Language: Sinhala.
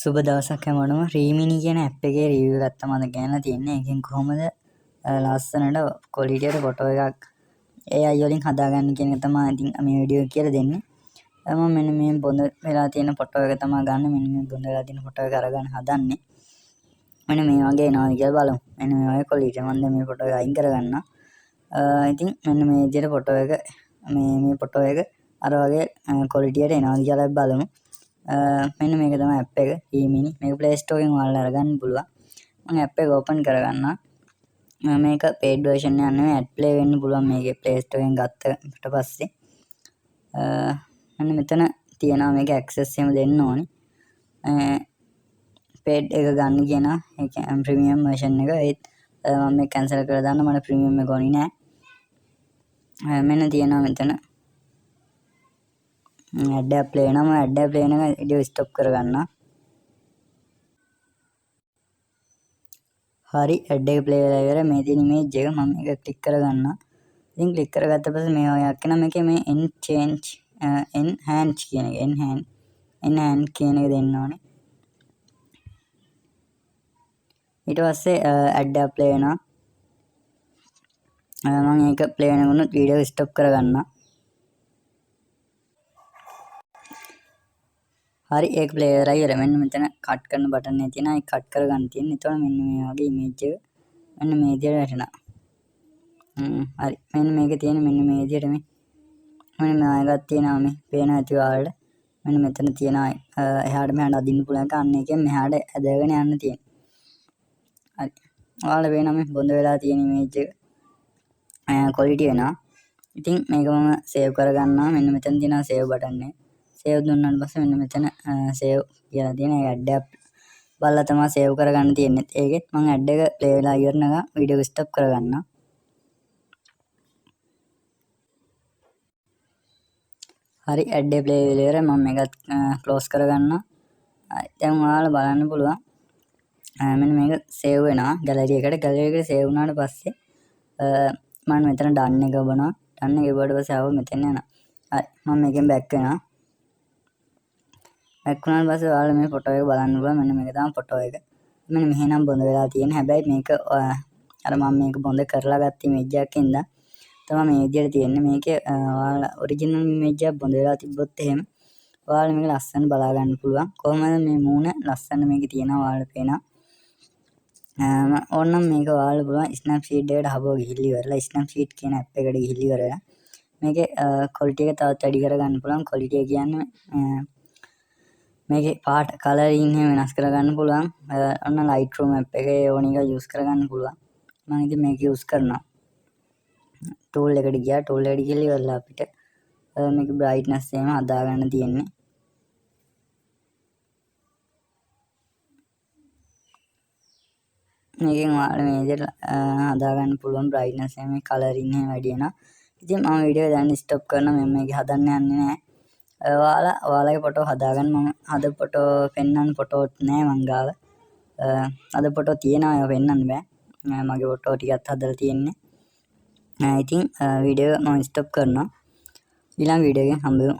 සුබ දවසක් හැමෝටම. Remini කියන ඇප් එකේ රිවිව් එකක් තමයි ගන්න තියෙන්නේ. ඒකෙන් කොහොමද ලස්සනට ක්වොලිටියට ෆොටෝ එකක් AI වලින් හදාගන්න කියන එක තමයි ඉතින් මේ වීඩියෝ එක කියලා දෙන්නේ. මම මෙන්න මේ බොඳ වෙලා තියෙන ෆොටෝ එක තමයි ගන්න. මෙන්න මේ බොඳ වෙලා තියෙන ෆොටෝ එක අරගෙන හදන්නේ. මෙන්න මේ වගේ එනවා කියලා බලමු. මෙන්න මේ වගේ ක්වොලිටිය. මම දැන් මේ ෆොටෝ එක අයින් කරගන්නවා. ඉතින් මෙන්න මේ විදිහට ෆොටෝ එක මේ ෆොටෝ එක අර වගේ ක්වොලිටියට එනවා කියලා බලමු. මෙන්න මේක තමයි ඇප් එක Remini. මේක Play Store එකෙන් ඔයාලා අරගන්න පුළුවන්. මම ඇප් එක ඕපන් කරගන්නවා. මේක paid version එකක් නෙවෙයි ad play වෙන්න පුළුවන් මේකේ Play Store එකෙන් ගත්තට පස්සේ. මෙන්න මෙතන තියෙනවා මේක access එහෙම දෙන්න ඕනේ. paid එක ගන්න කියනවා. ඒ කියන්නේ premium version එක. ඒත් මම මේක cancel කරලා දාන්න මට premium එක ඕනේ නෑ. මෙන්න තියෙනවා මෙතන ad play වෙනවා. ad play වෙන එක වීඩියෝ ස්ටොප් කරගන්නවා. හරි ad එක play වෙලා ඉවරයි. මේ තියෙන image එක මම මේක ක්ලික් කරගන්නවා. ඉතින් ක්ලික් කරගත්ත පස්සේ මේ වගේ එකක් එනවා. මේකේ මේ enhance කියන එක enhance කියන එක දෙන්න ඕනේ. ඊට පස්සේ ad play වෙනවා. මම ඒක play වෙනකොට වීඩියෝ ස්ටොප් කරගන්නවා. හරි ඒක play කරලා ඉවරයි. මෙන්න මෙතන කට් කරන බටන් එක තියෙනවා. ඒක කට් කරගන්න තියෙන්නේ. එතකොට මෙන්න මේ වගේ image එක මෙන්න මේ විදිහට වැටෙනවා. හරි. මෙන්න මේකේ තියෙන මෙන්න මේ විදිහට මෙන්න මේකක් තියෙනවා මේ පේන ඇති ඔයාලට. මෙන්න මෙතන තියෙනවා එහාට මෙහාට අදින්න පුළුවන් එක. අන්න එකෙන් මෙහාට ඇදගෙන යන්න තියෙනවා. හරි. ඔයාලට පේනවා මේ බොඳ වෙලා තියෙන image එක. quality වෙනවා. ඉතින් මේක මම save කරගන්නවා. මෙන්න මෙතන තියෙනවා save button එක. save දුන්නාට පස්සේ මෙන්න මෙතන save කියලා තියෙන ඒ ad එක බලලා තමයි save කරගන්න තියෙන්නේ. ඒකෙත් මම ad එක play වෙලා ඉවරනකම් වීඩියෝ ස්ටොප් කරගන්නවා. හරි ad එක play වෙලා ඉවරයි. මම මේකත් close කරගන්නවා. දැන් ඔයාලා බලන්න පුළුවන් මෙන්න මේක save වෙනවා gallery එකට. gallery එකට save වුණාට පස්සේ මම මෙතන done එක ඔබනවා. done එක ඔබුවාට පස්සේ ආව මෙතන යනවා. හරි මම මේකෙන් back වෙනවා. back වුණාට පස්සේ ඔයාලා මේ ෆොටෝ එක බලන්න පුළුවන්. මෙන්න මේක තමයි ෆොටෝ එක. මෙන්න මෙහෙනම් බොඳ වෙලා තියෙන. හැබැයි මේක අර මම මේක බොඳ කරලා ගත්ත image එකකින් ඉඳන් තමයි මේ විදිහට තියෙන්නේ. මේකේ ඔයාලා original image එකක් බොඳ වෙලා තිබ්බොත් එහෙම ඔයාලා මේක ලස්සන බලා ගන්න පුළුවන්. කොහොමද මේ මූණ ලස්සන මේකේ තියෙනවා ඔයාලට පේනවා. ඕනනම් මේක ඔයාලා පුළුවන් Snapseed එකට හබව ගිහිල්ලා ඉවරලා Snapseed කියන app එකට ගිහිල්ලා ඉවරලා මේකේ quality එක තවත් වැඩි කරගන්න පුළුවන්. quality එක කියන්නේ මේකේ පාට කලරින් එහෙම වෙනස් කරගන්න පුළුවන්. ඔන්න Lightroom app එකේ ඕන එක use කරගන්න පුළුවන්. මම ඉතින් මේක use කරනවා. tool එකට ගියා. tool එකට ගිහලා ඉවරලා අපිට මේක brightness එහෙම හදා ගන්න තියෙන්නේ. මේකෙන් ඔයාලා මේ විදිහට හදා ගන්න පුළුවන් brightness එහෙම කලරින් එහෙම වැඩි වෙනවා. ඉතින් මම වීඩියෝ එක දැන් ස්ටොප් කරනවා. මම මේක හදන්න යන්නේ නැහැ. ඔයාලගේ ෆොටෝ හදාගන්න. මම අද ෆොටෝ පෙන්වන්න ෆොටෝත් නෑ මං ගාව. අද ෆොටෝ තියෙනවා ඒවා පෙන්වන්න බෑ. මගේ ෆොටෝ ටිකක් හදලා තියෙන්නේ. ඉතින් වීඩියෝ මම ස්ටොප් කරනවා. ඊළඟ වීඩියෝ එකෙන් හම්බෙමු.